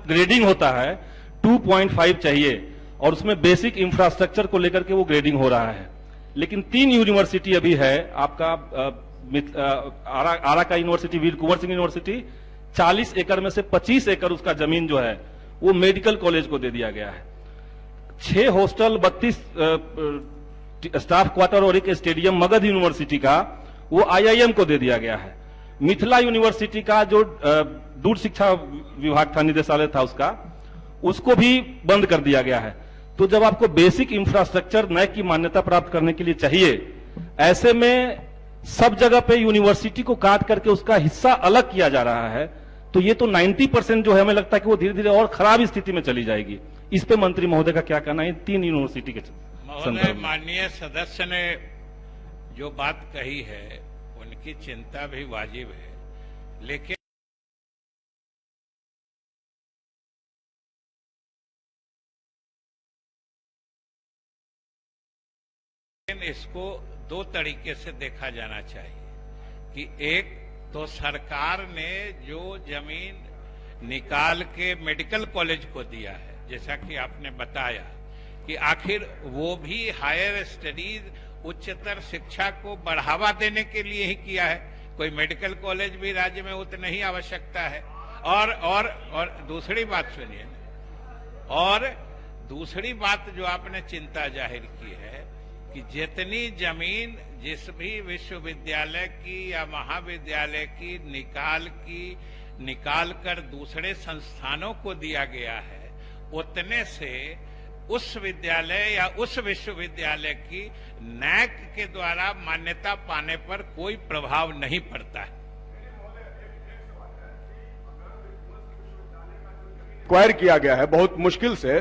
Grading होता है 2.5 चाहिए और उसमें बेसिक इंफ्रास्ट्रक्चर को लेकर के वो ग्रेडिंग हो रहा है। लेकिन 3 यूनिवर्सिटी अभी है आपका आरा का यूनिवर्सिटी, वीर कुंवर सिंह यूनिवर्सिटी, 40 एकड़ में से 25 एकड़ उसका जमीन जो है वो मेडिकल कॉलेज को दे दिया गया है। 6 हॉस्टल, 32 स्टाफ क्वार्टर और एक स्टेडियम मगध यूनिवर्सिटी का वो IIM को दे दिया गया है। मिथिला यूनिवर्सिटी का जो दूर शिक्षा विभाग था, निदेशालय था उसको भी बंद कर दिया गया है। तो जब आपको बेसिक इंफ्रास्ट्रक्चर नैक की मान्यता प्राप्त करने के लिए चाहिए, ऐसे में सब जगह पे यूनिवर्सिटी को काट करके उसका हिस्सा अलग किया जा रहा है, तो ये तो 90% जो है हमें लगता है कि वो धीरे धीरे और खराब स्थिति में चली जाएगी। इस पे मंत्री महोदय का क्या कहना है 3 यूनिवर्सिटी के महोदय? माननीय सदस्य ने जो बात कही है उनकी चिंता भी वाजिब है, लेकिन इसको 2 तरीके से देखा जाना चाहिए कि एक तो सरकार ने जो जमीन निकाल के मेडिकल कॉलेज को दिया है, जैसा कि आपने बताया कि आखिर वो भी हायर स्टडीज, उच्चतर शिक्षा को बढ़ावा देने के लिए ही किया है। कोई मेडिकल कॉलेज भी राज्य में उतनी ही आवश्यकता है। और दूसरी बात सुनिए, और दूसरी बात जो आपने चिंता जाहिर की है कि जितनी जमीन जिस भी विश्वविद्यालय की या महाविद्यालय की निकाल कर दूसरे संस्थानों को दिया गया है, उतने से उस विद्यालय या उस विश्वविद्यालय की नैक के द्वारा मान्यता पाने पर कोई प्रभाव नहीं पड़ता है। एक्वायर किया गया है बहुत मुश्किल से,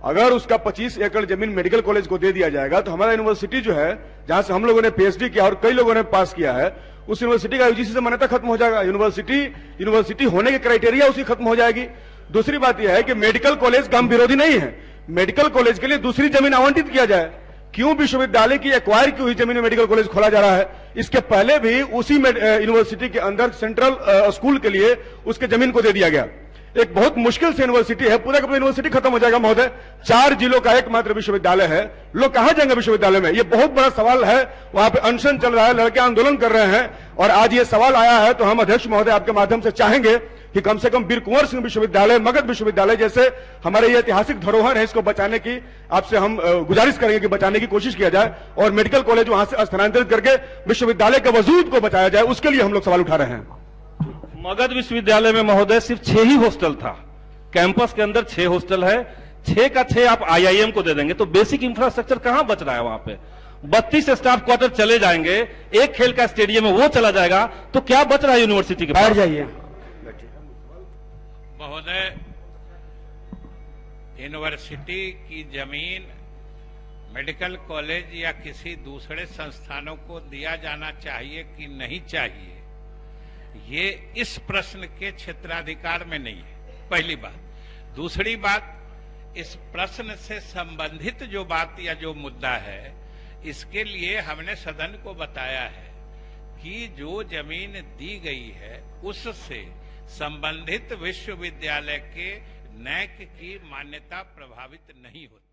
अगर उसका 25 एकड़ जमीन मेडिकल कॉलेज को दे दिया जाएगा तो हमारा यूनिवर्सिटी जो है, जहां से हम लोगों ने PhD किया और कई लोगों ने पास किया है, उस यूनिवर्सिटी का UGC से मान्यता खत्म हो जाएगा। यूनिवर्सिटी होने की क्राइटेरिया उसकी खत्म हो जाएगी। दूसरी बात यह है कि मेडिकल कॉलेज का हम विरोधी नहीं है, मेडिकल कॉलेज के लिए दूसरी जमीन आवंटित किया जाए। क्यों विश्वविद्यालय की एक्वायर की हुई जमीन में मेडिकल कॉलेज खोला जा रहा है? इसके पहले भी उसी यूनिवर्सिटी के अंदर सेंट्रल स्कूल के लिए उसके जमीन को दे दिया गया। एक बहुत मुश्किल से यूनिवर्सिटी है, पूरा का पूरा यूनिवर्सिटी खत्म हो जाएगा महोदय। 4 जिलों का एकमात्र विश्वविद्यालय है, लोग कहां जाएंगे विश्वविद्यालय में? ये बहुत बड़ा सवाल है। वहां पे अनशन चल रहा है, लड़के आंदोलन कर रहे हैं, और आज ये सवाल आया है तो हम अध्यक्ष महोदय आपके माध्यम से चाहेंगे कि कम से कम वीर कुंवर सिंह विश्वविद्यालय, मगध विश्वविद्यालय जैसे हमारे ये ऐतिहासिक धरोहर है, इसको बचाने की आपसे हम गुजारिश करेंगे कि बचाने की कोशिश किया जाए और मेडिकल कॉलेज वहां से स्थानांतरित करके विश्वविद्यालय के वजूद को बचाया जाए। उसके लिए हम लोग सवाल उठा रहे हैं। मगध विश्वविद्यालय में महोदय सिर्फ 6 ही हॉस्टल था, कैंपस के अंदर 6 हॉस्टल है, 6 का 6 आप IIM को दे देंगे तो बेसिक इंफ्रास्ट्रक्चर कहां बच रहा है? वहां पे 32 स्टाफ क्वार्टर चले जाएंगे, एक खेल का स्टेडियम है वो चला जाएगा, तो क्या बच रहा है यूनिवर्सिटी के पास? बैठ जाइए महोदय। यूनिवर्सिटी की जमीन मेडिकल कॉलेज या किसी दूसरे संस्थानों को दिया जाना चाहिए कि नहीं चाहिए, ये इस प्रश्न के क्षेत्राधिकार में नहीं है, पहली बात। दूसरी बात, इस प्रश्न से संबंधित जो बात या जो मुद्दा है, इसके लिए हमने सदन को बताया है कि जो जमीन दी गई है उससे संबंधित विश्वविद्यालय के नैक की मान्यता प्रभावित नहीं होती।